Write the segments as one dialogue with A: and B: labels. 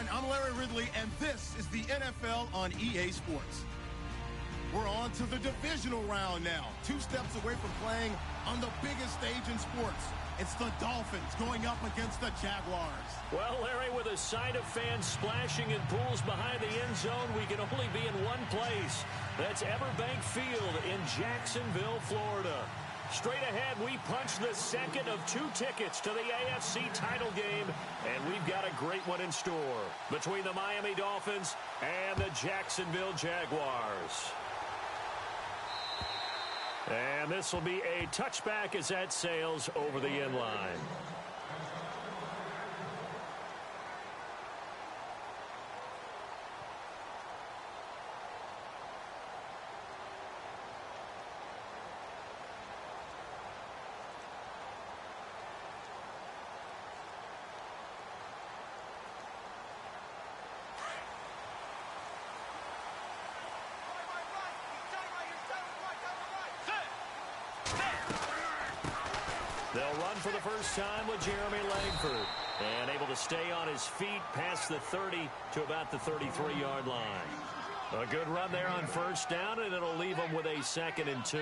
A: everyone. I'm Larry Ridley, and this is the NFL on EA Sports. We're on to the divisional round now. 2 steps away from playing on the biggest stage in sports. It's the Dolphins going up against the Jaguars.
B: Well, Larry, with a sight of fans splashing in pools behind the end zone, we can only be in one place. That's Everbank Field in Jacksonville, Florida. Straight ahead, we punch the second of 2 tickets to the AFC title game, and we've got a great one in store between the Miami Dolphins and the Jacksonville Jaguars. And this will be a touchback as that sails over the end line. They'll run for the first time with Jeremy Langford. And able to stay on his feet past the 30 to about the 33-yard line. A good run there on first down, and it'll leave them with a 2nd and 2.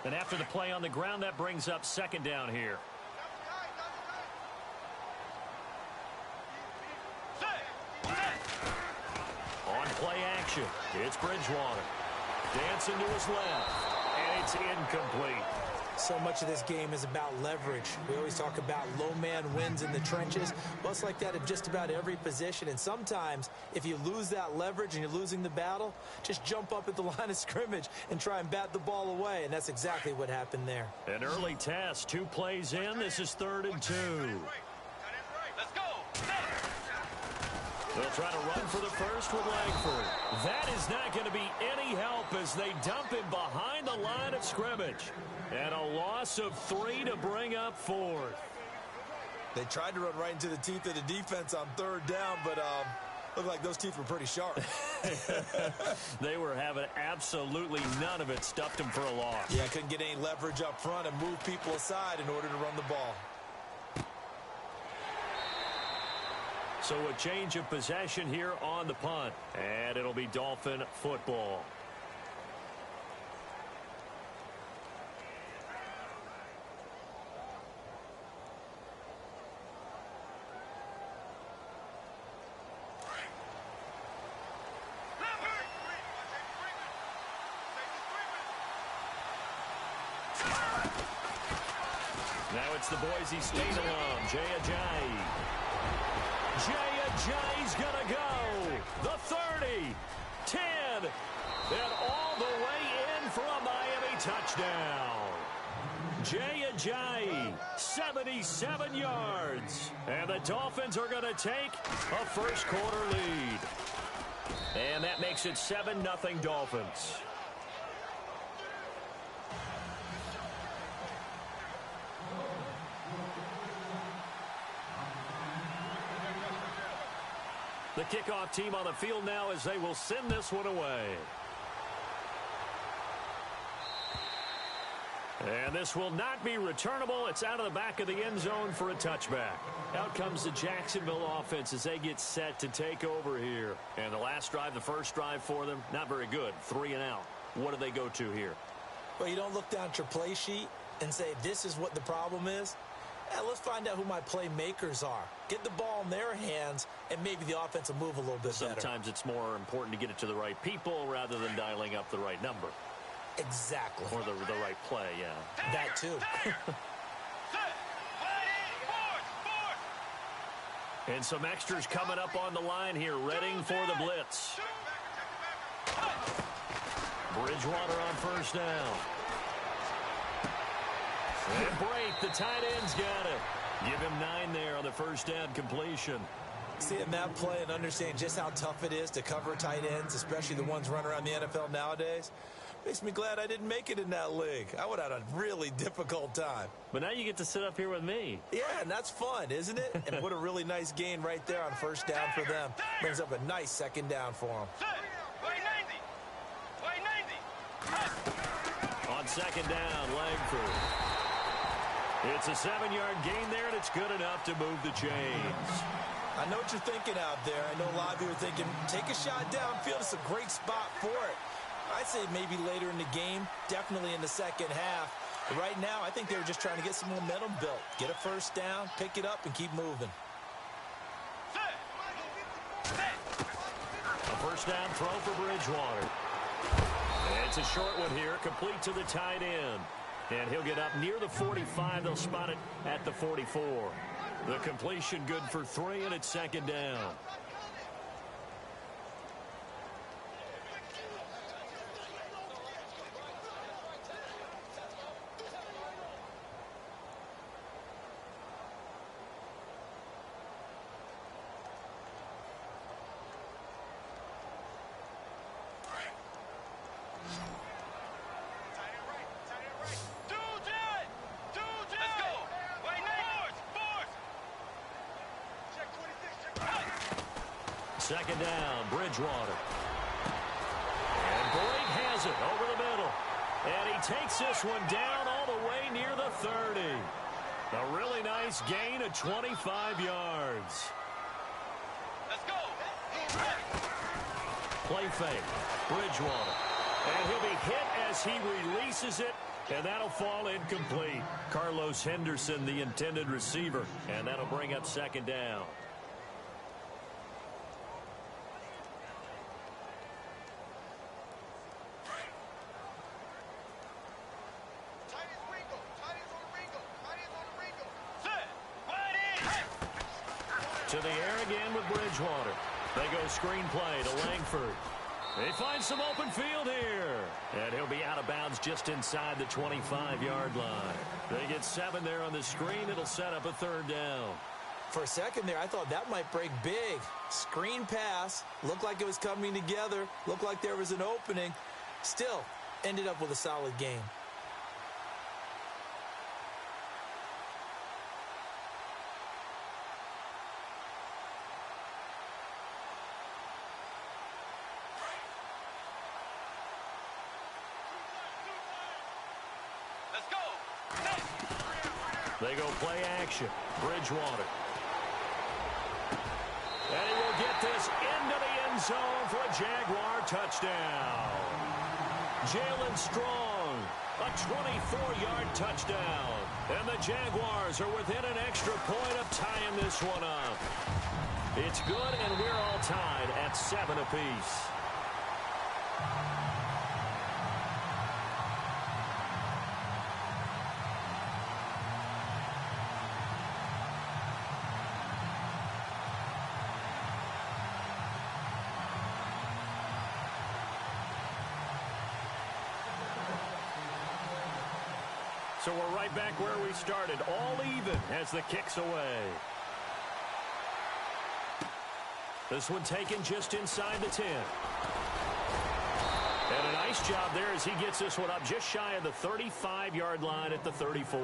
B: And after the play on the ground, that brings up 2nd down here. On play action, it's Bridgewater. Dancing to his left, and it's incomplete.
C: So much of this game is about leverage. We always talk about low man wins in the trenches. Well, it's like that at just about every position. And sometimes, if you lose that leverage and you're losing the battle, just jump up at the line of scrimmage and try and bat the ball away. And that's exactly what happened there.
B: An early test, 2 plays in. This is 3rd and 2.
D: Let's go.
B: They'll try to run for the first with Langford. That is not going to be any help as they dump him behind the line of scrimmage. And a loss of 3 to bring up 4th.
E: They tried to run right into the teeth of the defense on 3rd down, but looked like those teeth were pretty sharp.
B: They were having absolutely none of it. Stuffed them for a loss.
E: Yeah, couldn't get any leverage up front and move people aside in order to run the ball.
B: So a change of possession here on the punt. And it'll be Dolphin football. Now it's the Boise State alum, Jay Ajayi. Jay Ajayi's going to go. The 30, 10, and all the way in for a Miami touchdown. Jay Ajayi, 77 yards. And the Dolphins are going to take a first-quarter lead. And that makes it 7-0 Dolphins. The kickoff team on the field now as they will send this one away. And this will not be returnable. It's out of the back of the end zone for a touchback. Out comes the Jacksonville offense as they get set to take over here. And the last drive, the first drive for them, not very good. 3 and out. What do they go to here?
C: Well, you don't look down at your play sheet and say, this is what the problem is. Let's find out who my playmakers are. Get the ball in their hands, and maybe the offense will move a little bit better.
B: Sometimes it's more important to get it to the right people rather than dialing up the right number.
C: Exactly.
B: Or the right play, yeah.
C: That too.
B: And some extras coming up on the line here, readying for the blitz. Bridgewater on first down. And break, the tight end's got it. Give him 9 there on the first down completion.
C: Seeing that play and understanding just how tough it is to cover tight ends, especially the ones running around the NFL nowadays.
E: Makes me glad I didn't make it in that league. I would have had a really difficult time.
B: But now you get to sit up here with me.
E: Yeah, and that's fun, isn't it? And what a really nice gain right there on first down for them. Brings up a nice second down for them.
B: On second down, Langford. It's a 7-yard gain there, and it's good enough to move the chains.
E: I know what you're thinking out there. I know a lot of you are thinking, take a shot downfield. It's a great spot for it. I'd say maybe later in the game, definitely in the second half. But right now, I think they were just trying to get some momentum built. Get a first down, pick it up, and keep moving.
B: A first down throw for Bridgewater. It's a short one here, complete to the tight end. And he'll get up near the 45. They'll spot it at the 44. The completion good for 3, and it's second down. Second down, Bridgewater. And Boyd has it over the middle. And he takes this one down all the way near the 30. A really nice gain of 25 yards.
D: Let's go.
B: Play fake, Bridgewater. And he'll be hit as he releases it. And that'll fall incomplete. Carlos Henderson, the intended receiver. And that'll bring up second down. To the air again with Bridgewater. They go screen play to Langford. They find some open field here. And he'll be out of bounds just inside the 25-yard line. They get 7 there on the screen. It'll set up a third down.
C: For a second there, I thought that might break big. Screen pass. Looked like it was coming together. Looked like there was an opening. Still, ended up with a solid game.
B: They go play action. Bridgewater. And he will get this into the end zone for a Jaguar touchdown. Jalen Strong, a 24-yard touchdown. And the Jaguars are within an extra point of tying this one up. It's good, and we're all tied at 7 apiece. So we're right back where we started, all even as the kick's away. This one taken just inside the 10. And a nice job there as he gets this one up just shy of the 35-yard line at the 34.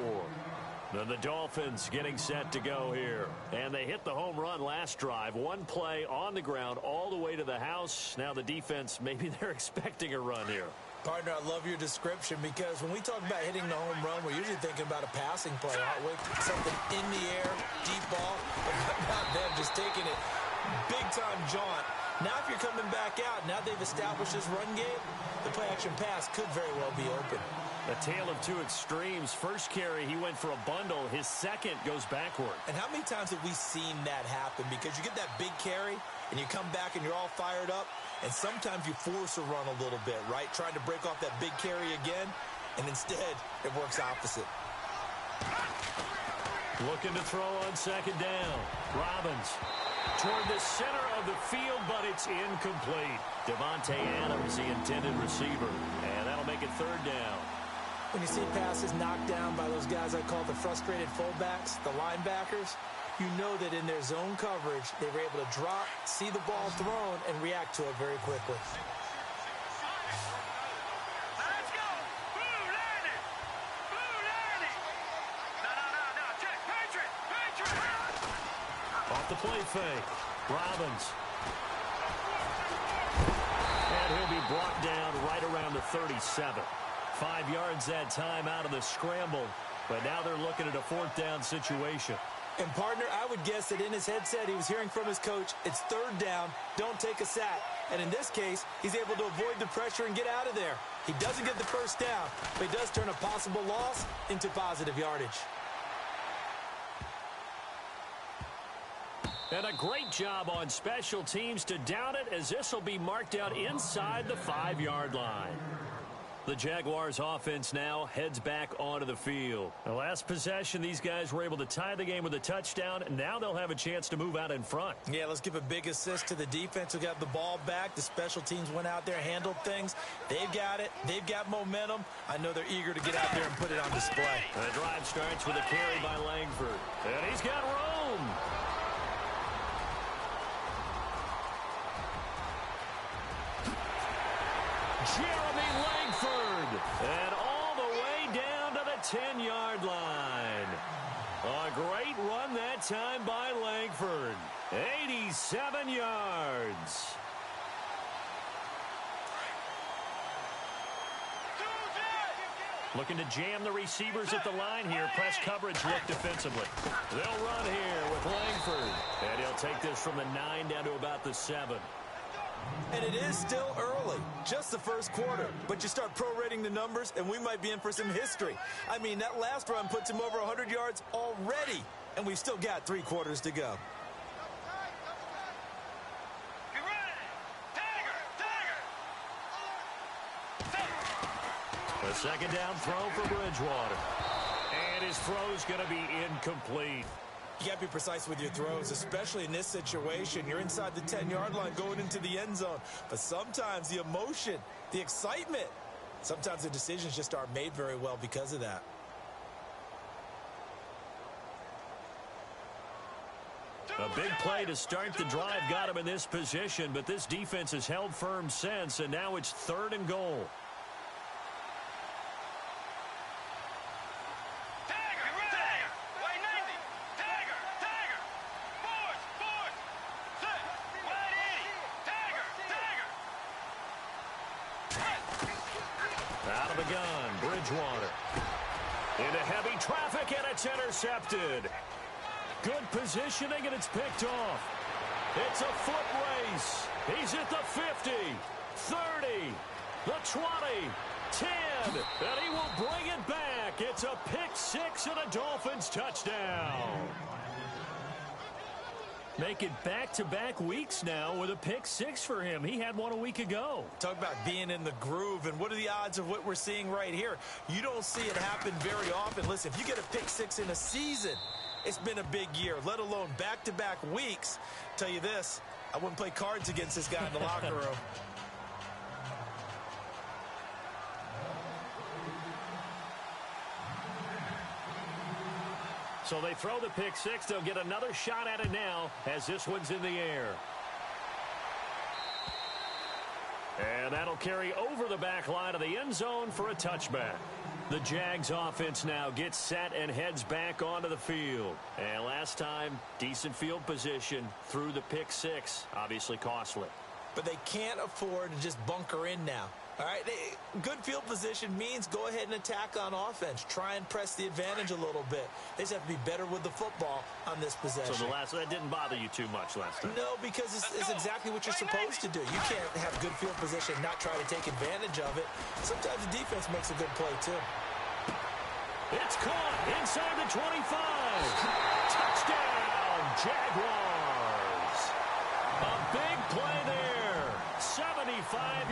B: Then the Dolphins getting set to go here. And they hit the home run last drive. One play on the ground all the way to the house. Now the defense, maybe they're expecting a run here.
C: Partner, I love your description because when we talk about hitting the home run, we're usually thinking about a passing play, aren't we? Something in the air, deep ball, but not them just taking it big-time jaunt. Now if you're coming back out, now they've established this run game, the play-action pass could very well be open.
B: A tale of two extremes. First carry, he went for a bundle. His second goes backward.
C: And how many times have we seen that happen? Because you get that big carry, and you come back and you're all fired up, and sometimes you force a run a little bit, right? Trying to break off that big carry again, and instead it works opposite.
B: Looking to throw on second down. Robbins toward the center of the field, but it's incomplete. Devontae Adams, the intended receiver, and that'll make it third down.
C: When you see passes knocked down by those guys I call the frustrated fullbacks, the linebackers, you know that in their zone coverage, they were able to drop, see the ball thrown, and react to it very quickly.
B: the play fake. Robbins. And he'll be brought down right around the 37. 5 yards that time out of the scramble. But now they're looking at a 4th down situation.
C: And, partner, I would guess that in his headset he was hearing from his coach, it's 3rd down, don't take a sack. And in this case, he's able to avoid the pressure and get out of there. He doesn't get the 1st down, but he does turn a possible loss into positive yardage.
B: And a great job on special teams to down it, as this will be marked out inside the 5-yard line. The Jaguars offense now heads back onto the field. The last possession, these guys were able to tie the game with a touchdown, and now they'll have a chance to move out in front.
C: Yeah, let's give a big assist to the defense who got the ball back. The special teams went out there, handled things. They've got it. They've got momentum. I know they're eager to get out there and put it on display.
B: The drive starts with a carry by Langford. And he's got room. Jeremy Langford. And all the way down to the 10-yard line. A great run that time by Langford. 87 yards. Looking to jam the receivers at the line here. Press coverage look defensively. They'll run here with Langford. And he'll take this from the 9 down to about the 7.
C: And it is still early, just the first quarter. But you start prorating the numbers, and we might be in for some history. I mean, that last run puts him over 100 yards already, and we've still got 3 quarters to go.
B: A 2nd down throw for Bridgewater. And his throw's going to be incomplete.
C: You got to be precise with your throws, especially in this situation. You're inside the 10-yard line going into the end zone. But sometimes the emotion, the excitement, sometimes the decisions just aren't made very well because of that.
B: A big play to start the drive got him in this position, but this defense has held firm since, and now it's 3rd and goal. Out of the gun, Bridgewater. Into heavy traffic, and it's intercepted. Good positioning, and it's picked off. It's a foot race. He's at the 50, 30, the 20, 10, and he will bring it back. It's a pick 6 and a Dolphins touchdown. Make it back-to-back weeks now with a pick 6 for him. He had one a week ago.
C: Talk about being in the groove, and what are the odds of what we're seeing right here? You don't see it happen very often. Listen, if you get a pick 6 in a season, it's been a big year, let alone back-to-back weeks. Tell you this, I wouldn't play cards against this guy in the locker room.
B: So they throw the pick 6. They'll get another shot at it now as this one's in the air. And that'll carry over the back line of the end zone for a touchback. The Jags offense now gets set and heads back onto the field. And last time, decent field position through the pick 6. Obviously costly.
C: But they can't afford to just bunker in now. All right, good field position means go ahead and attack on offense. Try and press the advantage a little bit. They just have to be better with the football on this possession.
B: So that didn't bother you too much last time?
C: No, because it's exactly what you're supposed to do. You can't have good field position and not try to take advantage of it. Sometimes the defense makes a good play, too.
B: It's caught inside the 25. Touchdown, Jaguars. A big play there. 75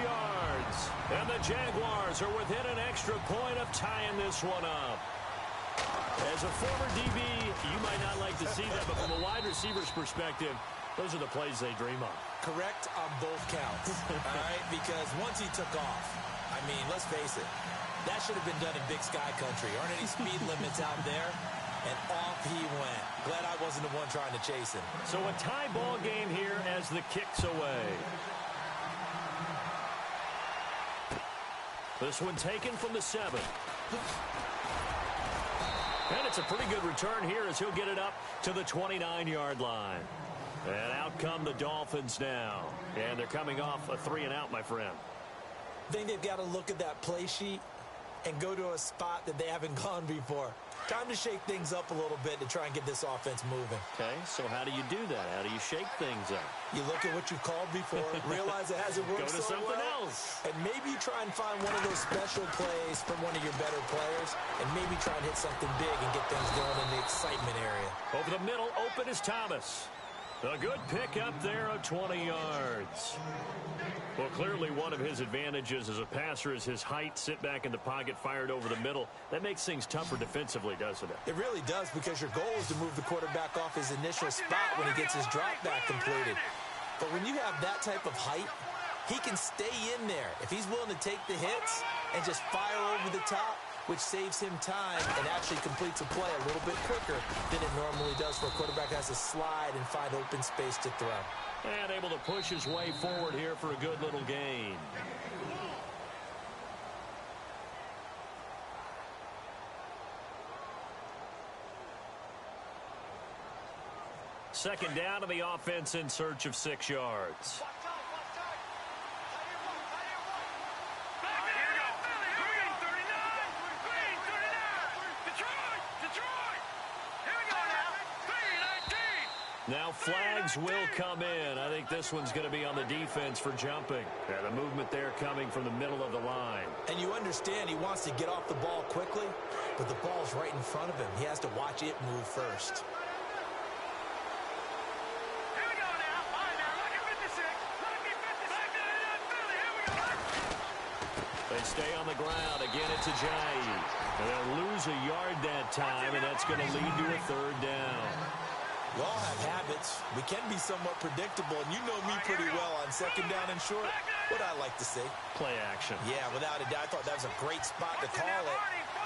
B: yards. And the Jaguars are within an extra point of tying this one up. As a former DB, you might not like to see that, but from a wide receiver's perspective, those are the plays they dream of.
C: Correct on both counts, all right? Because once he took off, I mean, let's face it, that should have been done in Big Sky Country. Aren't any speed limits out there? And off he went. Glad I wasn't the one trying to chase him.
B: So a tie ball game here as the kick's away. This one taken from the 7. And it's a pretty good return here as he'll get it up to the 29-yard line. And out come the Dolphins now. And they're coming off a 3-and-out, my friend.
C: I think they've got to look at that play sheet and go to a spot that they haven't gone before. Time to shake things up a little bit to try and get this offense moving.
B: Okay, so how do you do that? How do you shake things up?
C: You look at what you called before, realize it hasn't worked
B: Go to
C: so
B: something
C: well,
B: else.
C: and maybe try and find one of those special plays from one of your better players, and maybe try and hit something big and get things going in the excitement area.
B: Over the middle, open is Thomas. A good pick up there of 20 yards. Well, clearly one of his advantages as a passer is his height. Sit back in the pocket, fired over the middle. That makes things tougher defensively, doesn't it?
C: It really does, because your goal is to move the quarterback off his initial spot when he gets his drop back completed. But when you have that type of height, he can stay in there. If he's willing to take the hits and just fire over the top, which saves him time and actually completes a play a little bit quicker than it normally does for a quarterback that has to slide and find open space to throw.
B: And able to push his way forward here for a good little gain. Second down to the offense in search of 6 yards. Now flags will come in. I think this one's going to be on the defense for jumping. Yeah, the movement there coming from the middle of the line.
C: And you understand he wants to get off the ball quickly, but the ball's right in front of him. He has to watch it move first.
D: Here we go now. All right, now, lucky 56. Lucky 56. Here we go.
B: They stay on the ground. Again, it's Ajayi. And they'll lose a yard that time, and that's going to lead to a third down.
C: We all have habits. We can be somewhat predictable, and you know me pretty well on second down and short. What I like to say.
B: Play action.
C: Yeah, without a doubt. I thought that was a great spot to call it.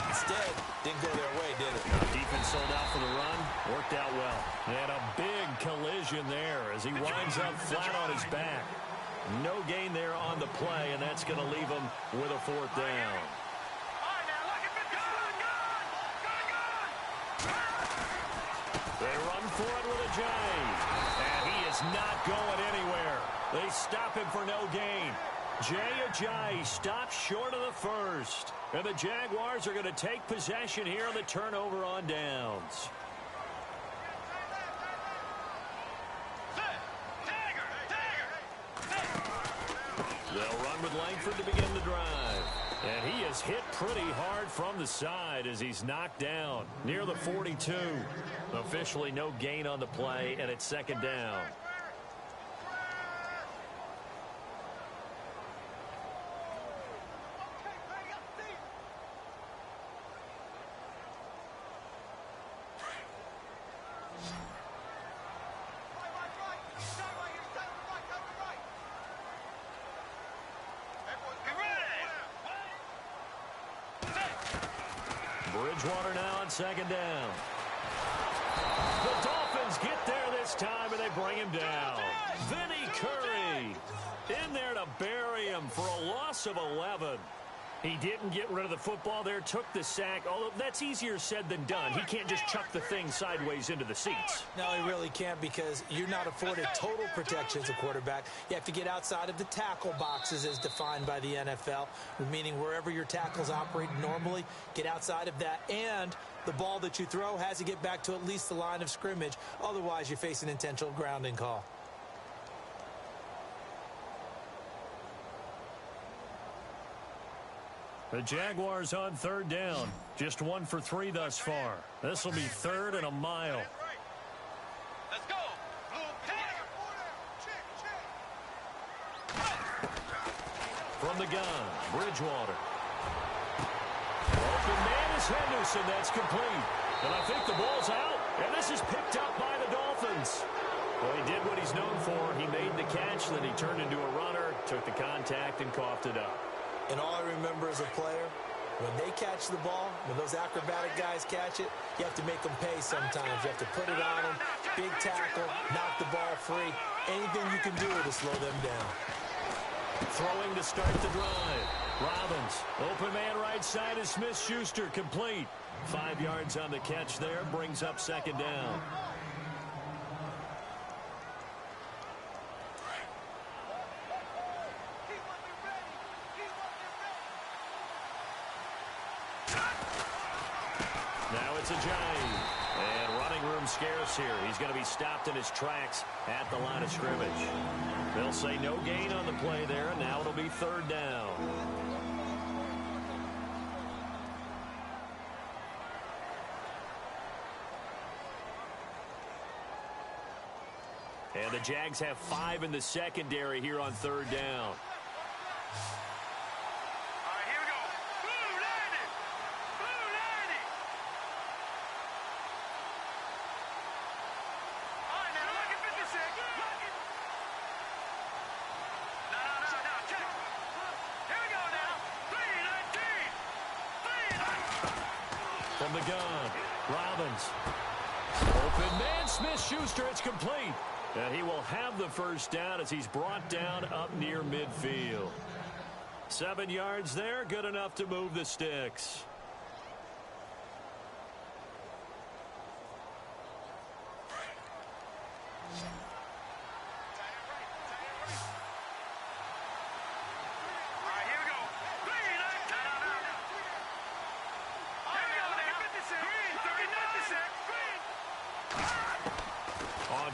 C: Instead, didn't go their way, did it?
B: Defense sold out for the run. Worked out well. And a big collision there as he winds up flat on his back. No gain there on the play, and that's going to leave him with a fourth down. They run for it with Ajayi. And he is not going anywhere. They stop him for no gain. Ajayi stops short of the first. And the Jaguars are going to take possession here on the turnover on downs. They'll run with Langford to begin the drive. And he is hit pretty hard from the side as he's knocked down near the 42. Officially no gain on the play, and it's second down. Bridgewater now on second down. The Dolphins get there this time, and they bring him down. Vinny Curry in there to bury him for a loss of 11. He didn't get rid of the football there, took the sack, although that's easier said than done. He can't just chuck the thing sideways into the seats.
C: No, he really can't, because you're not afforded total protection as a quarterback. You have to get outside of the tackle boxes as defined by the NFL, meaning wherever your tackles operate normally, get outside of that, and the ball that you throw has to get back to at least the line of scrimmage. Otherwise, you face an intentional grounding call.
B: The Jaguars on third down. Just 1 for 3 thus far. This will be third and a mile.
D: Let's go.
B: From the gun, Bridgewater. Open man is Henderson. That's complete. And I think the ball's out. And this is picked up by the Dolphins. Well, he did what he's known for. He made the catch, then he turned into a runner, took the contact, and coughed it up.
C: And all I remember as a player, when they catch the ball, when those acrobatic guys catch it, you have to make them pay sometimes. You have to put it on them, big tackle, knock the ball free. Anything you can do to slow them down.
B: Throwing to start the drive. Robbins, open man right side is Smith-Schuster, complete. 5 yards on the catch there, brings up second down. Now it's Ajayi. And running room scarce here. He's going to be stopped in his tracks at the line of scrimmage. They'll say no gain on the play there, and now it'll be third down. And the Jags have 5 in the secondary here on third down. From the gun, Robbins. Open man, Smith-Schuster, it's complete. And he will have the first down as he's brought down up near midfield. 7 yards there, good enough to move the sticks.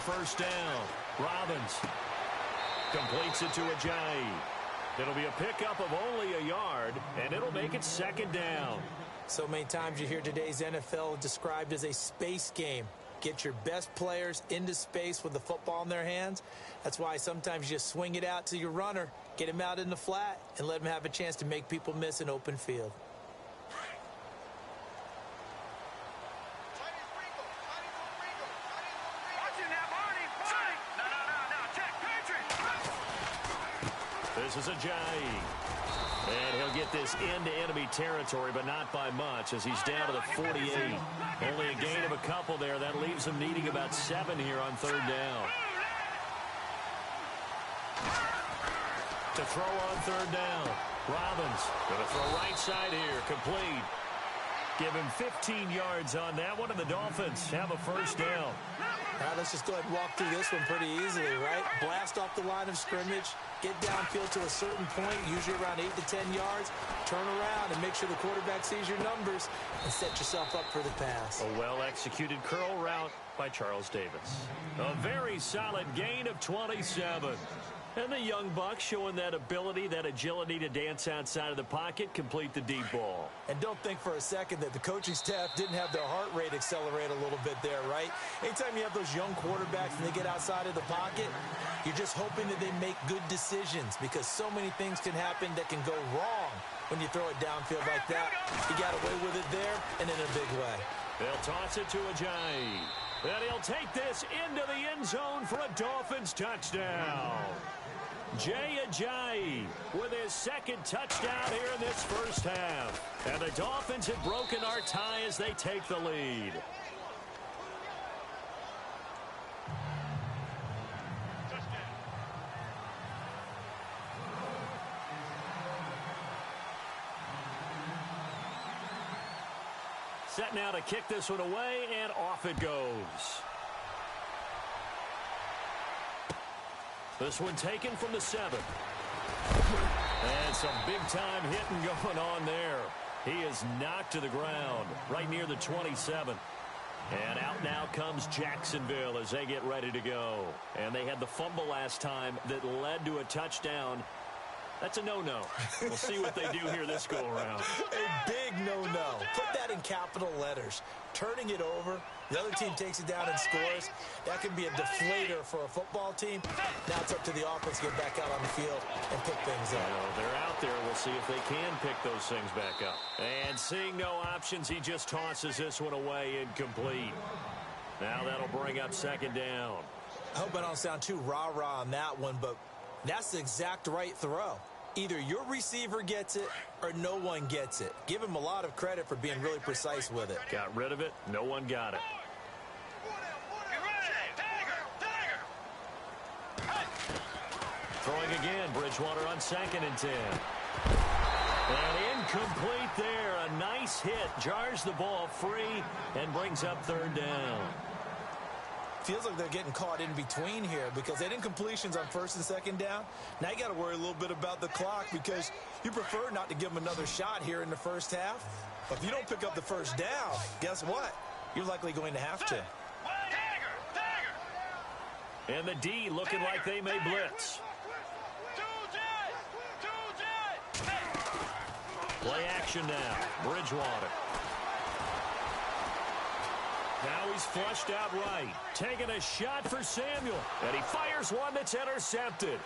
B: First down, Robbins completes it to Ajayi. It'll be a pickup of only a yard, and it'll make it second down.
C: So many times you hear today's NFL described as a space game. Get your best players into space with the football in their hands. That's why sometimes you just swing it out to your runner, get him out in the flat, and let him have a chance to make people miss an open field.
B: This is Ajayi. And he'll get this into enemy territory, but not by much as he's down to the 48. Only a gain of a couple there. That leaves him needing about 7 here on third down. To throw on third down. Robbins going to throw right side here. Complete. Give him 15 yards on that one, and the Dolphins have a first down.
C: All right, let's just go ahead and walk through this one pretty easily, right? Blast off the line of scrimmage, get downfield to a certain point, usually around 8 to 10 yards, turn around and make sure the quarterback sees your numbers and set yourself up for the pass.
B: A well-executed curl route by Charles Davis. A very solid gain of 27. And the young buck showing that ability, that agility to dance outside of the pocket, complete the deep ball.
C: And don't think for a second that the coaching staff didn't have their heart rate accelerate a little bit there, right? Anytime you have those young quarterbacks and they get outside of the pocket, you're just hoping that they make good decisions because so many things can happen that can go wrong when you throw it downfield like that. He got away with it there and in a big way.
B: They'll toss it to Ajayi. And he'll take this into the end zone for a Dolphins touchdown. Jay Ajayi with his second touchdown here in this first half. And the Dolphins have broken our tie as they take the lead. Set now to kick this one away, and off it goes. This one taken from the 7. And some big-time hitting going on there. He is knocked to the ground right near the 27. And out now comes Jacksonville as they get ready to go. And they had the fumble last time that led to a touchdown. That's a no-no. We'll see what they do here this go-around.
C: A big no-no. Put that in capital letters. Turning it over, the other team takes it down and scores. That can be a deflator for a football team. Now it's up to the offense to get back out on the field and pick things up.
B: Well, they're out there. We'll see if they can pick those things back up. And seeing no options, he just tosses this one away incomplete. Now that'll bring up second down.
C: I hope I don't sound too rah-rah on that one, but that's the exact right throw. Either your receiver gets it or no one gets it. Give him a lot of credit for being really precise with it.
B: Got rid of it. No one got it. Throwing again, Bridgewater on 2nd and 10. And incomplete there. A nice hit. Jars the ball free and brings up 3rd down.
E: Feels like they're getting caught in between here because they didn't completions on 1st and 2nd down. Now you got to worry a little bit about the clock because you prefer not to give them another shot here in the first half. But if you don't pick up the 1st down, guess what? You're likely going to have to.
B: And the D looking like they may blitz. Play action now. Bridgewater. Now he's flushed out right. Taking a shot for Samuel. And he fires one that's intercepted.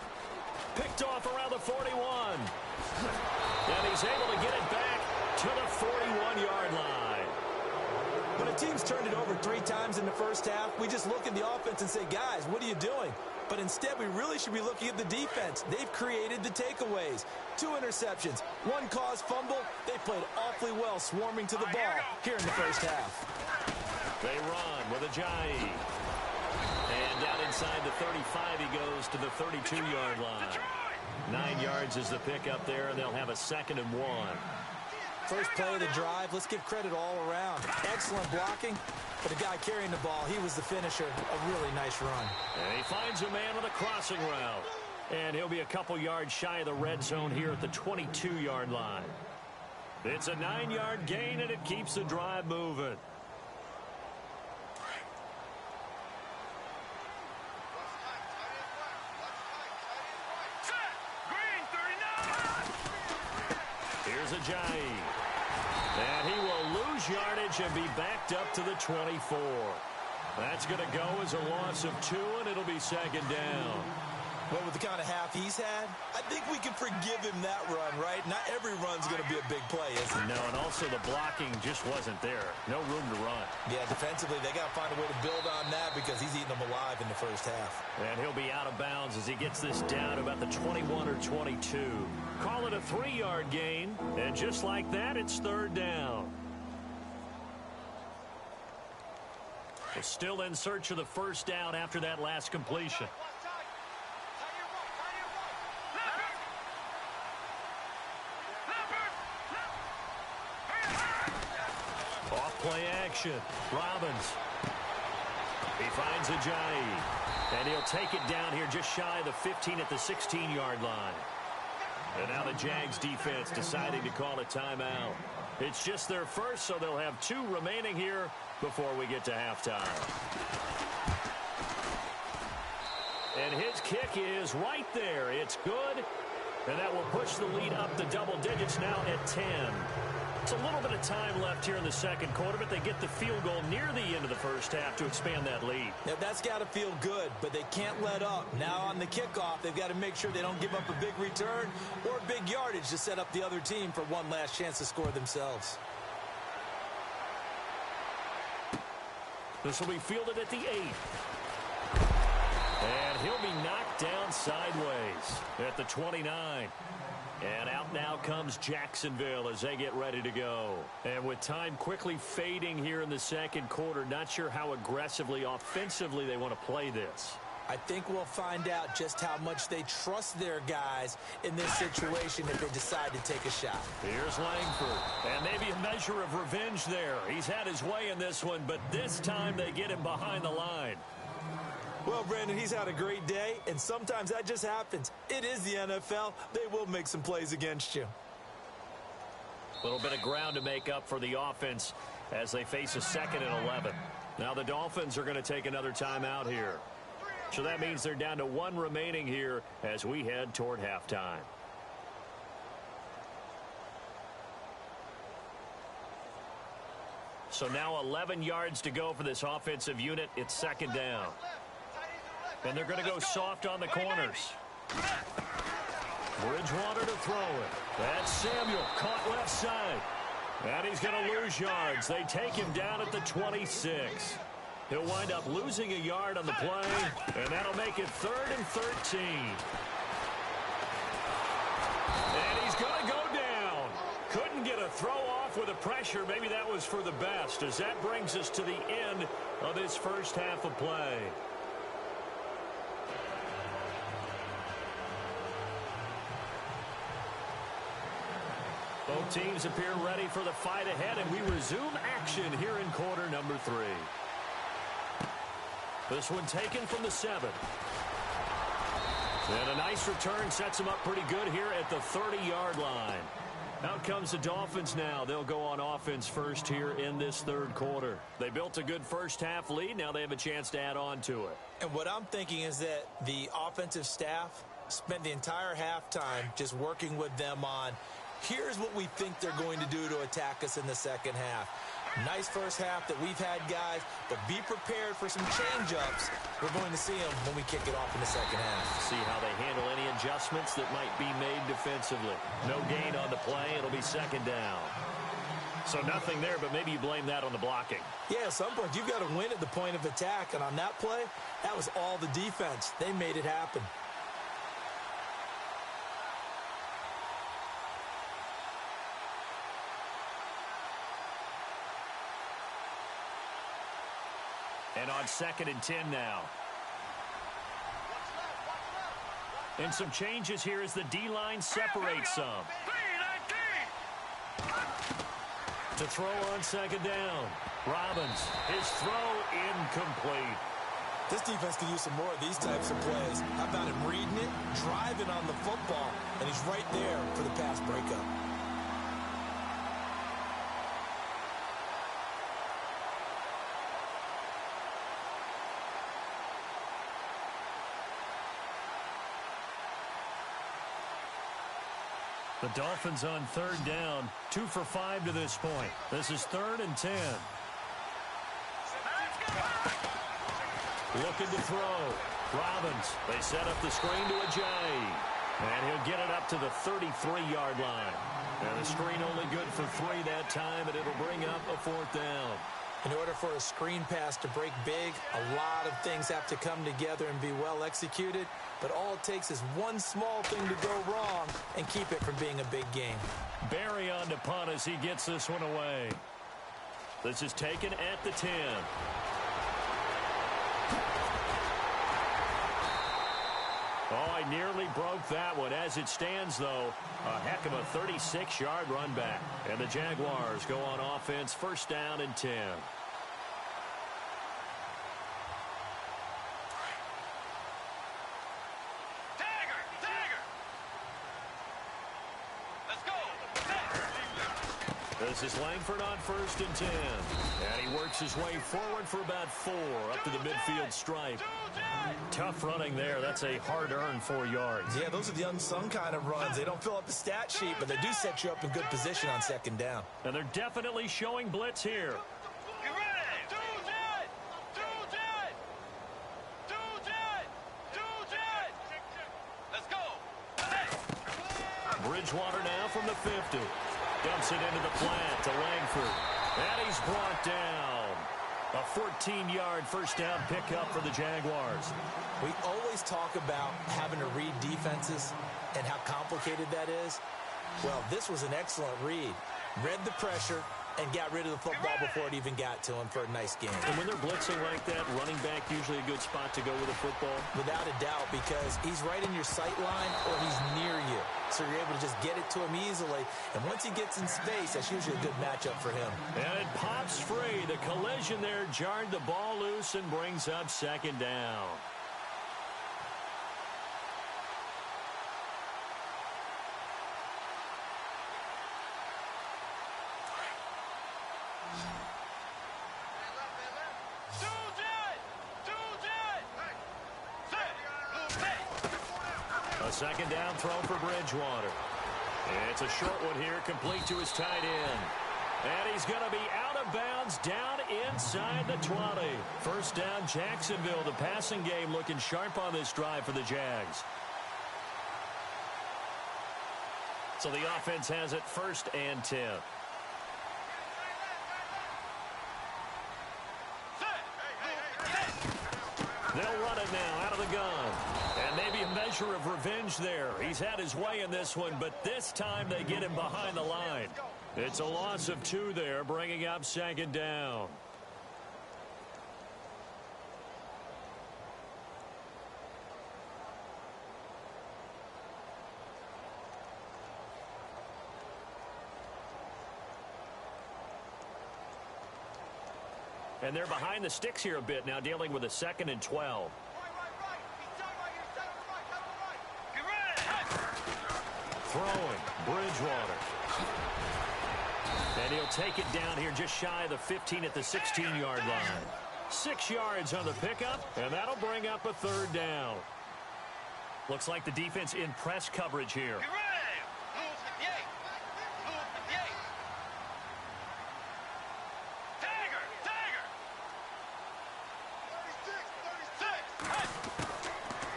B: Picked off around the 41. And he's able to get it back to the 41-yard line.
E: When a team's turned it over 3 times in the first half, we just look at the offense and say, guys, what are you doing? But instead, we really should be looking at the defense. They've created the takeaways. 2 interceptions, 1 caused fumble. They played awfully well swarming to the ball here in the first half.
B: They run with Ajayi. And down inside the 35, he goes to the 32-yard line. 9 yards is the pickup there, and they'll have a 2nd and 1.
E: First play of the drive, let's give credit all around. Excellent blocking, but the guy carrying the ball, he was the finisher. A really nice run.
B: And he finds a man on the crossing route. And he'll be a couple yards shy of the red zone here at the 22-yard line. It's a 9-yard gain, and it keeps the drive moving. Here's Ajayi. And he will lose yardage and be backed up to the 24. That's going to go as a loss of 2, and it'll be 2nd down.
E: Well, with the kind of half he's had, I think we can forgive him that run, right? Not every run's going to be a big play, is it?
B: No, and also the blocking just wasn't there. No room to run. Yeah,
E: defensively, they got to find a way to build on that because he's eating them alive in the first half.
B: And he'll be out of bounds as he gets this down about the 21 or 22. Call it a 3-yard gain, and just like that, it's 3rd down. We're still in search of the 1st down after that last completion. Play action. Robbins. He finds Ajayi. And he'll take it down here just shy of the 15 at the 16-yard line. And now the Jags defense deciding to call a timeout. It's just their first, so they'll have 2 remaining here before we get to halftime. And his kick is right there. It's good. And that will push the lead up to double digits now at 10. It's a little bit of time left here in the 2nd quarter, but they get the field goal near the end of the first half to expand that lead.
E: Now, that's got to feel good, but they can't let up. Now on the kickoff, they've got to make sure they don't give up a big return or big yardage to set up the other team for one last chance to score themselves.
B: This will be fielded at the 8. And he'll be knocked down sideways at the 29. And out now comes Jacksonville as they get ready to go. And with time quickly fading here in the 2nd quarter, not sure how aggressively, offensively they want to play this.
E: I think we'll find out just how much they trust their guys in this situation if they decide to take a shot.
B: Here's Langford. And maybe a measure of revenge there. He's had his way in this one, but this time they get him behind the line.
E: Well, Brandon, he's had a great day, and sometimes that just happens. It is the NFL. They will make some plays against you.
B: A little bit of ground to make up for the offense as they face a 2nd and 11. Now the Dolphins are going to take another timeout here. So that means they're down to 1 remaining here as we head toward halftime. So now 11 yards to go for this offensive unit. It's 2nd down. And they're going to go soft on the corners. Bridgewater to throw it. That's Samuel caught left side. And he's going to lose yards. They take him down at the 26. He'll wind up losing a yard on the play, and that'll make it 3rd and 13. And he's going to go down. Couldn't get a throw off with the pressure. Maybe that was for the best, as that brings us to the end of this first half of play. Both teams appear ready for the fight ahead, and we resume action here in quarter number 3. This one taken from the 7. And a nice return sets them up pretty good here at the 30-yard line. Out comes the Dolphins now. They'll go on offense first here in this third quarter. They built a good first-half lead. Now they have a chance to add on to it.
C: And what I'm thinking is that the offensive staff spent the entire halftime just working with them on, here's what we think they're going to do to attack us in the second half. Nice first half that we've had, guys, but be prepared for some change-ups. We're going to see them when we kick it off in the second half.
B: See how they handle any adjustments that might be made defensively. No gain on the play. It'll be second down. So nothing there, but maybe you blame that on the blocking.
C: Yeah, at some point, you've got to win at the point of attack, and on that play, that was all the defense. They made it happen.
B: And on 2nd and 10 now. And some changes here as the D-line separates some. To throw on 2nd down. Robbins, his throw incomplete.
C: This defense could use some more of these types of plays. How about him reading it, driving on the football, and he's right there for the pass breakup.
B: The Dolphins on 3rd down, 2 for 5 to this point. This is 3rd and 10. Looking to throw. Robbins, they set up the screen to Ajayi. And he'll get it up to the 33-yard line. And the screen only good for 3 that time, and it'll bring up a 4th down.
C: In order for a screen pass to break big, a lot of things have to come together and be well executed. But all it takes is one small thing to go wrong and keep it from being a big game.
B: Barry on to punt as he gets this one away. This is taken at the 10. Oh, I nearly broke that one. As it stands, though, a heck of a 36-yard run back. And the Jaguars go on offense, 1st down and 10. This is Langford on 1st and 10. And he works his way forward for about 4 up to the midfield stripe. Tough running there. That's a hard-earned 4 yards.
C: Yeah, those are the unsung kind of runs. They don't fill up the stat sheet, but they do set you up in good position on 2nd down.
B: And they're definitely showing blitz here. Bridgewater now from the 50. Dumps it into the flat to Langford. And he's brought down. A 14-yard 1st down pickup for the Jaguars.
C: We always talk about having to read defenses and how complicated that is. Well, this was an excellent read. Read the pressure and got rid of the football before it even got to him for a nice game.
B: And when they're blitzing like that, running back usually a good spot to go with the football?
C: Without a doubt, because he's right in your sight line or he's near you. So you're able to just get it to him easily. And once he gets in space, that's usually a good matchup for him.
B: And it pops free. The collision there jarred the ball loose and brings up 2nd down. A 2nd down throw for Bridgewater. It's a short one here, complete to his tight end. And he's going to be out of bounds down inside the 20. 1st down, Jacksonville. The passing game looking sharp on this drive for the Jags. So the offense has it 1st and 10. They'll run it now out of the gun. And maybe a measure of revenge there. He's had his way in this one, but this time they get him behind the line. It's a loss of 2 there, bringing up 2nd down. And they're behind the sticks here a bit now, dealing with a 2nd and 12. Throwing, Bridgewater. And he'll take it down here just shy of the 15 at the 16-yard line. 6 yards on the pickup, and that'll bring up a 3rd down. Looks like the defense in press coverage here.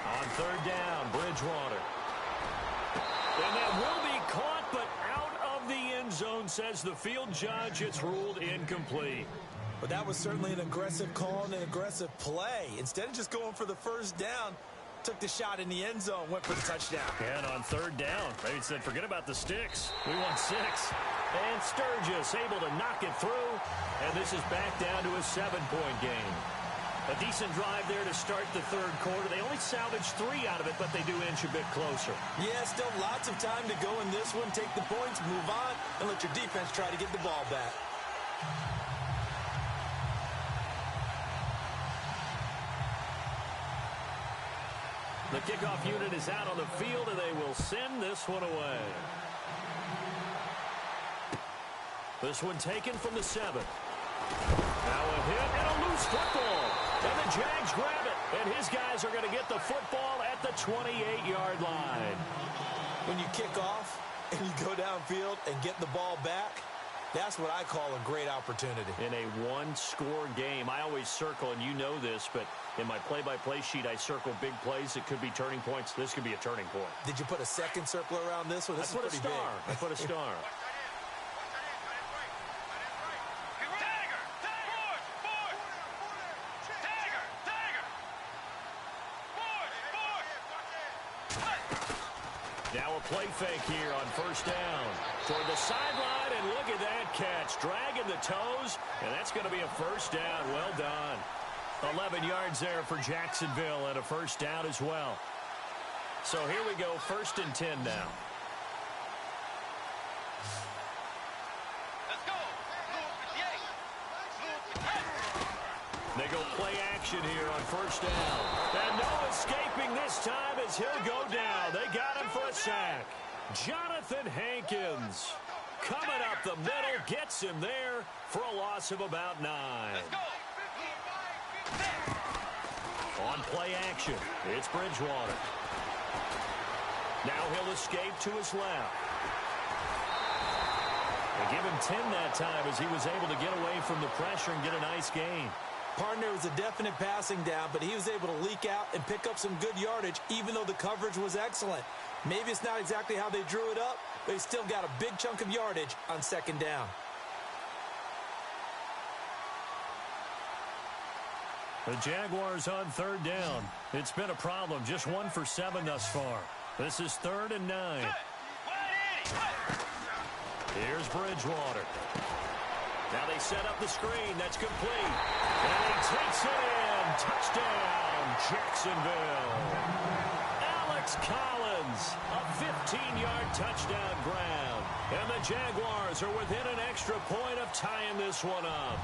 B: On 3rd down, Bridgewater. And that will be caught, but out of the end zone, says the field judge. It's ruled incomplete.
E: But that was certainly an aggressive call and an aggressive play. Instead of just going for the 1st down, took the shot in the end zone, went for the touchdown.
B: And on 3rd down, they said, forget about the sticks. We want 6. And Sturgis able to knock it through. And this is back down to a 7-point game. A decent drive there to start the 3rd quarter. They only salvaged 3 out of it, but they do inch a bit closer.
E: Yeah, still lots of time to go in this one. Take the points, move on, and let your defense try to get the ball back.
B: The kickoff unit is out on the field, and they will send this one away. This one taken from the 7. Now a hit and a loose football. And the Jags grab it. And his guys are going to get the football at the 28-yard line.
E: When you kick off and you go downfield and get the ball back, that's what I call a great opportunity.
B: In a one-score game, I always circle, and you know this, but in my play-by-play sheet, I circle big plays. It could be turning points. This could be a turning point.
E: Did you put a 2nd circle around this one? This is pretty big.
B: I put a star. Now a play fake here on 1st down. Toward the sideline, and look at that catch. Dragging the toes, and that's going to be a 1st down. Well done. 11 yards there for Jacksonville, and a 1st down as well. So here we go, 1st and 10 now.
D: Let's go.
B: They go play action here on 1st down. And no escaping this time as he'll go down. They got him for a sack. Jonathan Hankins coming up the middle, gets him there for a loss of about 9. On play action, it's Bridgewater. Now he'll escape to his left. They give him 10 that time as he was able to get away from the pressure and get a nice gain.
E: Partner was a definite passing down, but he was able to leak out and pick up some good yardage, even though the coverage was excellent. Maybe it's not exactly how they drew it up, but he still got a big chunk of yardage on 2nd down.
B: The Jaguars on 3rd down. It's been a problem. Just 1 for 7 thus far. This is 3rd and 9. Here's Bridgewater. Now they set up the screen. That's complete. And he takes it in. Touchdown, Jacksonville. Alex Collins, a 15-yard touchdown grab. And the Jaguars are within an extra point of tying this one up.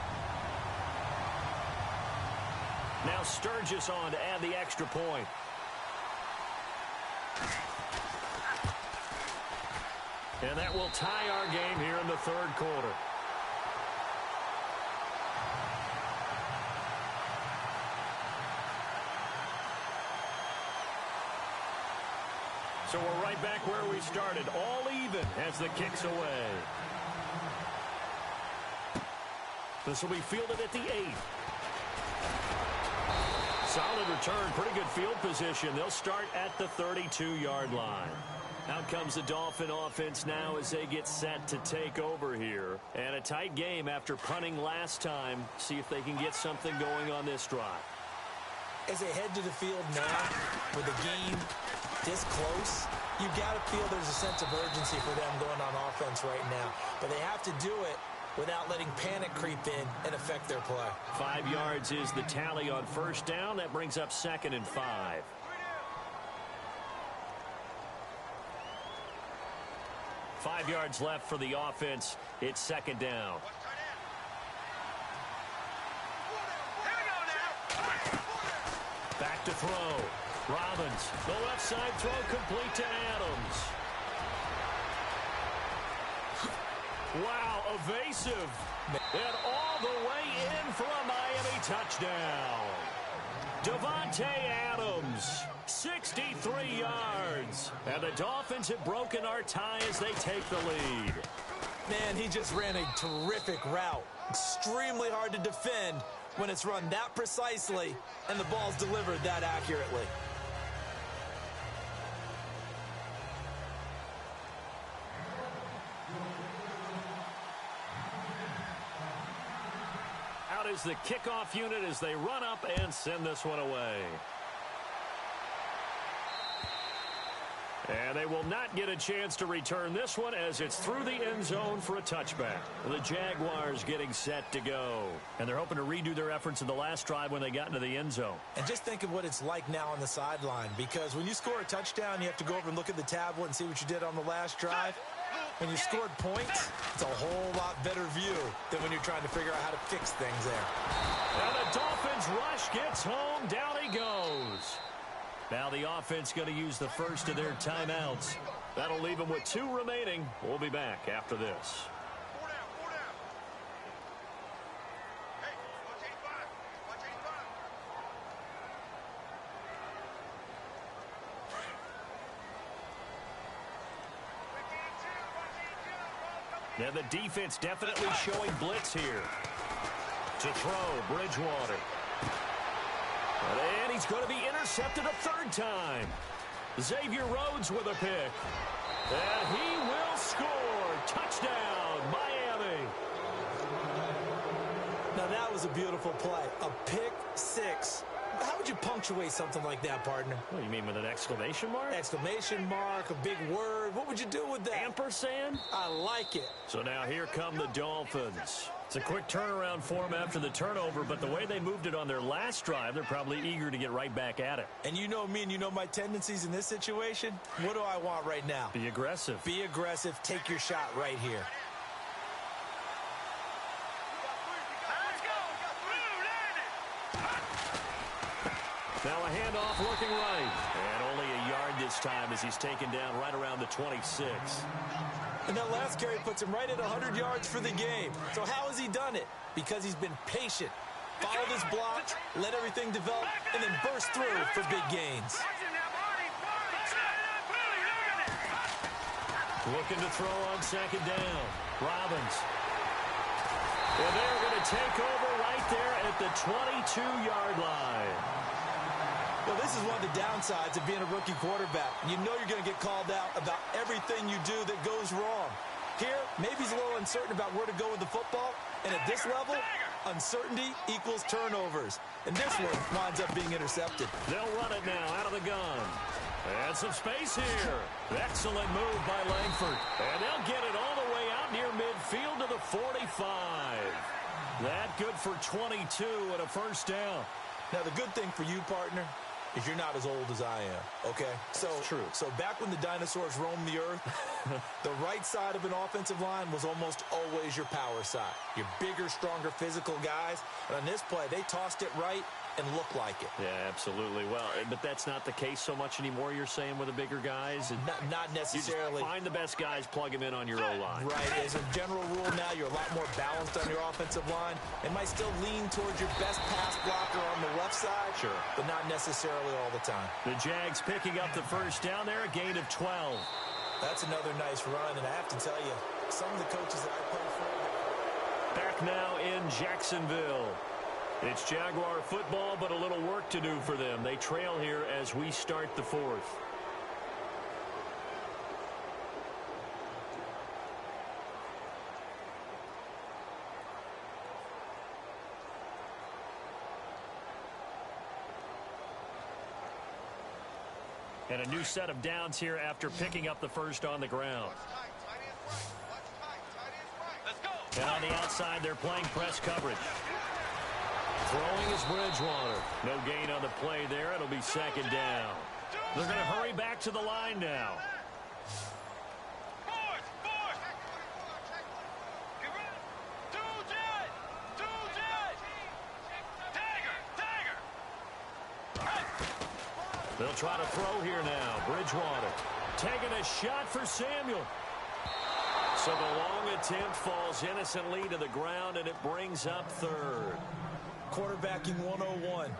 B: Now Sturgis on to add the extra point. And that will tie our game here in the 3rd quarter. So we're right back where we started, all even as the kick's away. This will be fielded at the 8. Solid return, pretty good field position. They'll start at the 32-yard line. Out comes the Dolphin offense now as they get set to take over here. And a tight game after punting last time. See if they can get something going on this drive.
E: As they head to the field now, with the game this close, you got to feel there's a sense of urgency for them going on offense right now. But they have to do it without letting panic creep in and affect their play.
B: 5 yards is the tally on 1st down. That brings up 2nd and 5. Five yards left for the offense. It's 2nd down. to throw. Robbins, the left side throw complete to Adams. Wow, evasive. And all the way in for a Miami touchdown. Davante Adams, 63 yards. And the Dolphins have broken our tie as they take the lead.
C: Man, he just ran a terrific route. Extremely hard to defend when it's run that precisely and the ball's delivered that accurately.
B: Out is the kickoff unit as they run up and send this one away. And they will not get a chance to return this one as it's through the end zone for a touchback. The Jaguars getting set to go. And they're hoping to redo their efforts in the last drive when they got into the end zone.
C: And just think of what it's like now on the sideline, because when you score a touchdown, you have to go over and look at the tablet and see what you did on the last drive. When you scored points, it's a whole lot better view than when you're trying to figure out how to fix things there.
B: And the Dolphins rush gets home. Down he goes. Now the offense going to use the first of their timeouts. That'll leave them with 2 remaining. We'll be back after this.
D: Hey, watch 85. Watch 85.
B: And the defense definitely showing blitz here. To throw, Bridgewater. And he's going to be intercepted a 3rd time. Xavier Rhodes with a pick. And he will score. Touchdown, Miami.
C: Now that was a beautiful play. A pick 6. How would you punctuate something like that, partner?
B: What, you mean with an exclamation mark?
C: Exclamation mark, a big word. What would you do with that?
B: Ampersand?
C: I like it.
B: So now here come the Dolphins. It's a quick turnaround for them after the turnover, but the way they moved it on their last drive, they're probably eager to get right back at it.
C: And you know me and you know my tendencies in this situation. What do I want right now?
B: Be aggressive.
C: Be aggressive. Take your shot right here.
D: Let's go.
B: Now a handoff looking right. And only a yard this time as he's taken down right around the 26.
C: And that last carry puts him right at 100 yards for the game. So how has he done it? Because he's been patient. Followed his block, let everything develop, and then burst through for big gains.
B: Looking to throw on 2nd down. Robbins. And they're going to take over right there at the 22-yard line.
C: Well, this is one of the downsides of being a rookie quarterback. You know you're going to get called out about everything you do that goes wrong. Here, maybe he's a little uncertain about where to go with the football. And at this level, uncertainty equals turnovers. And this one winds up being intercepted.
B: They'll run it now out of the gun. And some space here. Excellent move by Langford. And they'll get it all the way out near midfield to the 45. That good for 22 and a 1st down.
C: Now, the good thing for you, partner, is you're not as old as I am, okay?
B: That's true.
C: So back when the dinosaurs roamed the earth, the right side of an offensive line was almost always your power side. Your bigger, stronger, physical guys. And on this play, they tossed it right and looked like it.
B: Yeah, absolutely. Well, but that's not the case so much anymore, you're saying, with the bigger guys?
C: Not necessarily.
B: You just find the best guys, plug them in on your O-line.
C: Right. As a general rule now, you're a lot more balanced on your offensive line. It might still lean towards your best pass blocker on the left side.
B: Sure.
C: But not necessarily all the time.
B: The Jags picking up the 1st down there, a gain of 12.
C: That's another nice run, and I have to tell you, some of the coaches that I played for.
B: Back now in Jacksonville. It's Jaguar football, but a little work to do for them. They trail here as we start the 4th. And a new set of downs here after picking up the 1st on the ground.
D: Let's go.
B: And on the outside, they're playing press coverage. Throwing is Bridgewater. No gain on the play there. It'll be 2nd down. They're going to hurry back to the line now. They'll try to throw here now. Bridgewater taking a shot for Samuel. So the long attempt falls innocently to the ground, and it brings up third.
E: Quarterbacking 101.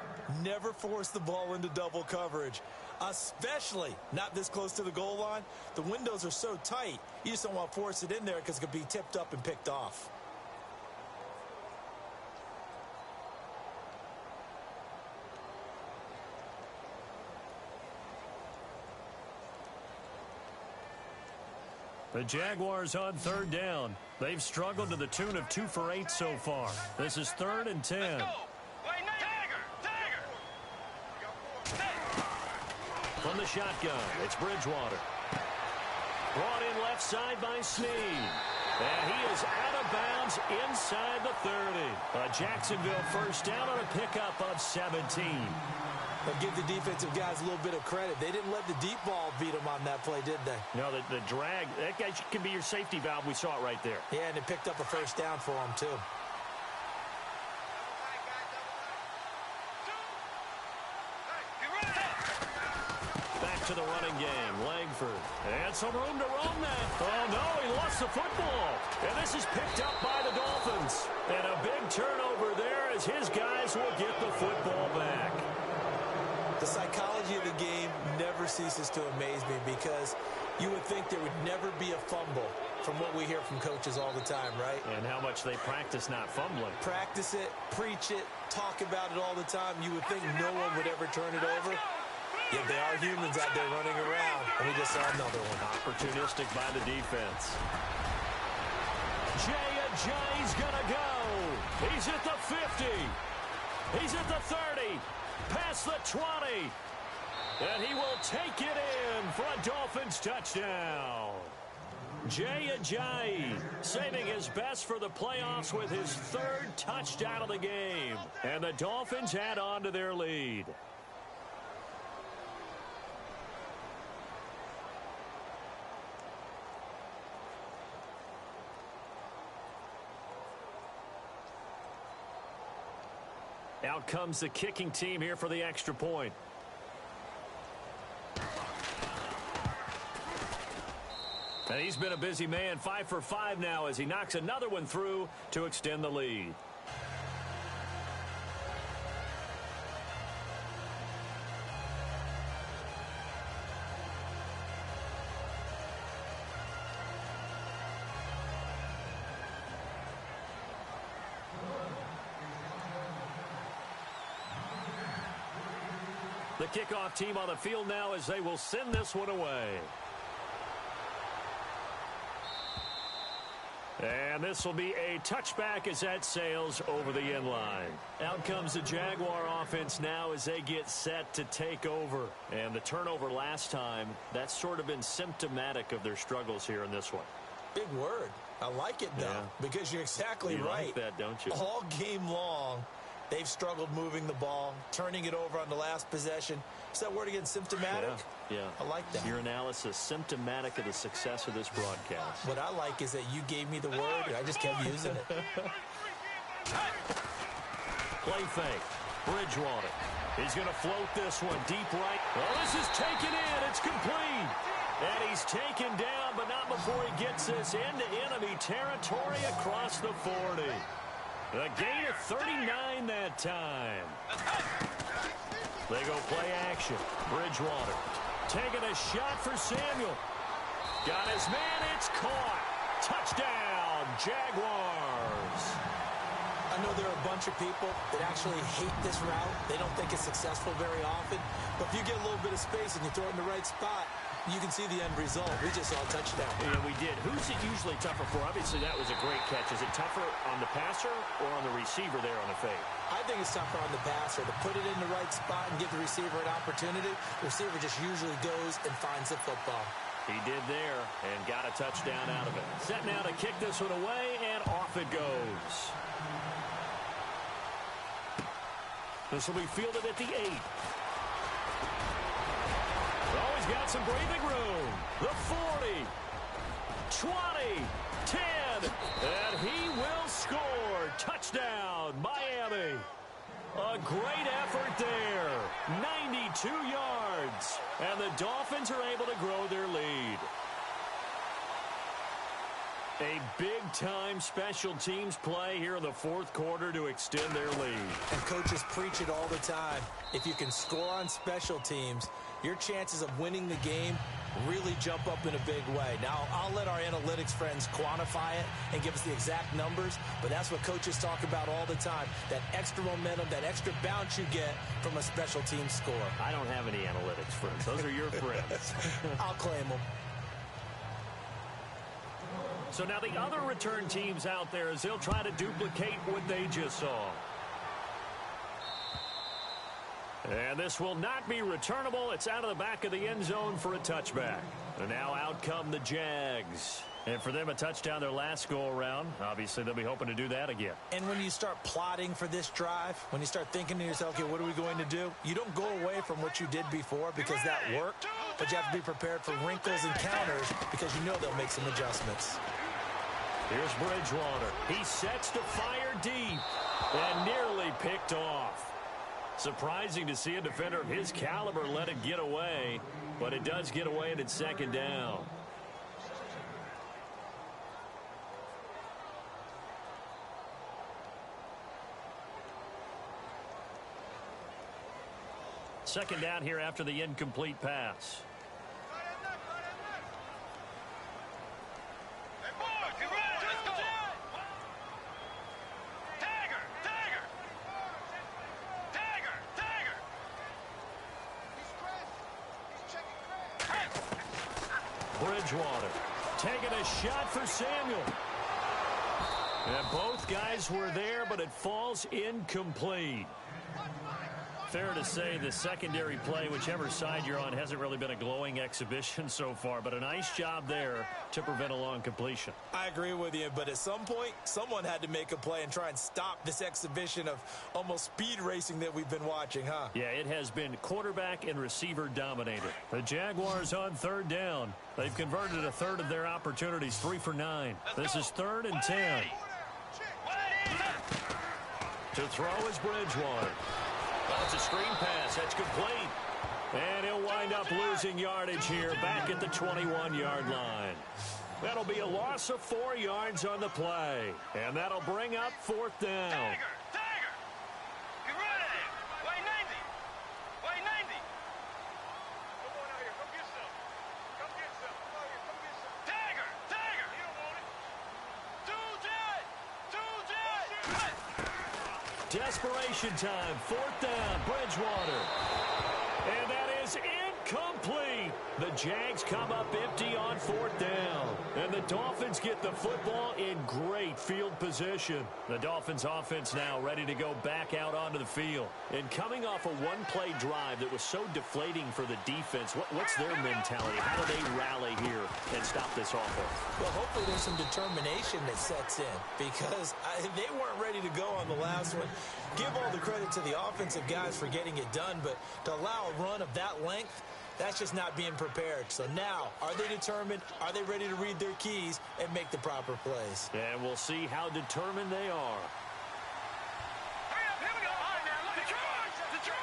E: Never force the ball into double coverage, especially not this close to the goal line. The windows are so tight, you just don't want to force it in there because it could be tipped up and picked off.
B: The Jaguars on third down. They've struggled to the tune of 2 for 8 so far. This is 3rd and 10.
D: Let's go.
B: From the shotgun, it's Bridgewater. Brought in left side by Snead. And he is out of bounds inside the 30. A Jacksonville first down on a pickup of 17.
C: But give the defensive guys a little bit of credit. They didn't let the deep ball beat them on that play, did they?
B: No, the drag, that guy can be your safety valve. We saw it right there.
C: Yeah, and it picked up a first down for them, too.
B: Back to the running game. Langford. And some room to roam that. Oh, no, he lost the football. And this is picked up by the Dolphins. And a big turnover there as his guys will get the football back.
E: The psychology of the game never ceases to amaze me because you would think there would never be a fumble from what we hear from coaches all the time, right?
B: And how much they practice not fumbling.
E: Practice it, preach it, talk about it all the time. You would think no one would ever turn it over. Yet they are humans out there running around, and we just saw another one.
B: Opportunistic by the defense. Jay's gonna go. He's at the 50. He's at the 30. Past the 20. And he will take it in for a Dolphins touchdown. Jay saving his best for the playoffs with his 3rd touchdown of the game. And the Dolphins add on to their lead. Out comes the kicking team here for the extra point. And he's been a busy man, 5 for 5 now as he knocks another one through to extend the lead. The kickoff team on the field now as they will send this one away. And this will be a touchback as that sails over the end line. Out comes the Jaguar offense now as they get set to take over. And the turnover last time, that's sort of been symptomatic of their struggles here in this one.
E: Big word. I like it, though, because you're exactly right.
B: You like that, don't you?
E: All game long, they've struggled moving the ball, turning it over on the last possession. Is that word again, symptomatic?
B: Yeah.
E: I like that.
B: Your analysis, symptomatic of the success of this broadcast.
E: What I like is that you gave me the word, and I just kept using it.
B: Play fake. Bridgewater. He's going to float this one deep right. Well, this is taken in. It's complete. And he's taken down, but not before he gets this into enemy territory across the 40. A gain of 39 that time. They go play action. Bridgewater taking a shot for Samuel. Got his man. It's caught. Touchdown, Jaguars.
C: I know there are a bunch of people that actually hate this route. They don't think it's successful very often. But if you get a little bit of space and you throw it in the right spot, you can see the end result. We just saw a touchdown.
B: Yeah, we did. Who's it usually tougher for? Obviously, that was a great catch. Is it tougher on the passer or on the receiver there on the fake?
C: I think it's tougher on the passer to put it in the right spot and give the receiver an opportunity. The receiver just usually goes and finds the football.
B: He did there and got a touchdown out of it. Set now to kick this one away, and off it goes. This will be fielded at the 8. Oh, he's got some breathing room. The 40, 20, 10, and he will score. Touchdown, Miami. A great effort there. 92 yards. And the Dolphins are able to grow their lead. A big-time special teams play here in the fourth quarter to extend their lead.
C: And coaches preach it all the time. If you can score on special teams, your chances of winning the game really jump up in a big way. Now, I'll let our analytics friends quantify it and give us the exact numbers, but that's what coaches talk about all the time, that extra momentum, that extra bounce you get from a special team score.
B: I don't have any analytics friends. Those are your friends.
C: I'll claim them.
B: So now the other return teams out there as they'll try to duplicate what they just saw. And this will not be returnable. It's out of the back of the end zone for a touchback. And now out come the Jags. And for them, a touchdown their last go-around. Obviously, they'll be hoping to do that again.
C: And when you start plotting for this drive, when you start thinking to yourself, okay, what are we going to do? You don't go away from what you did before because that worked, but you have to be prepared for wrinkles and counters because you know they'll make some adjustments.
B: Here's Bridgewater. He sets to fire deep and nearly picked off. Surprising to see a defender of his caliber let it get away, but it does get away and it's second down. Second down here after the incomplete pass. Bridgewater taking a shot for Samuel. And both guys were there, but it falls incomplete. Fair to say the secondary play, whichever side you're on, hasn't really been a glowing exhibition so far, but a nice job there to prevent a long completion.
C: I agree with you, but at some point, someone had to make a play and try and stop this exhibition of almost speed racing that we've been watching, huh?
B: Yeah, it has been quarterback and receiver dominated. The Jaguars on third down. They've converted a third of their opportunities, 3 for 9. This is 3rd and 10. To throw is Bridgewater. Well, it's a screen pass. That's complete. And he'll wind up losing yardage here back at the 21-yard line. That'll be a loss of 4 yards on the play. And that'll bring up 4th down.
D: Tiger! You ready? Way 90! Way 90! Come on out here. Come get some. Come get some. Come out here. Come get some. Tiger! Tiger! You don't want it.
B: Desperation time. 4th down. Bridgewater. And that is incomplete. The Jags come up empty on 4th down. And the Dolphins get the football in great field position. The Dolphins offense now ready to go back out onto the field. And coming off a one-play drive that was so deflating for the defense, what's their mentality? How do they rally here and stop this offense?
C: Well, hopefully there's some determination that sets in because they weren't ready to go on the last one. Give all the credit to the offensive guys for getting it done, but to allow a run of that length, that's just not being prepared. So now, are they determined? Are they ready to read their keys and make the proper plays?
B: And we'll see how determined they are.
D: Here we go. All right, now, look. Detroit!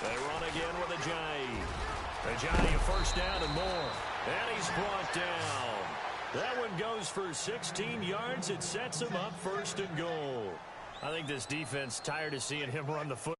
B: They run again with Ajayi. Ajayi a first down and more. And he's brought down. That one goes for 16 yards. It sets him up 1st and goal. I think this defense tired of seeing him run the football.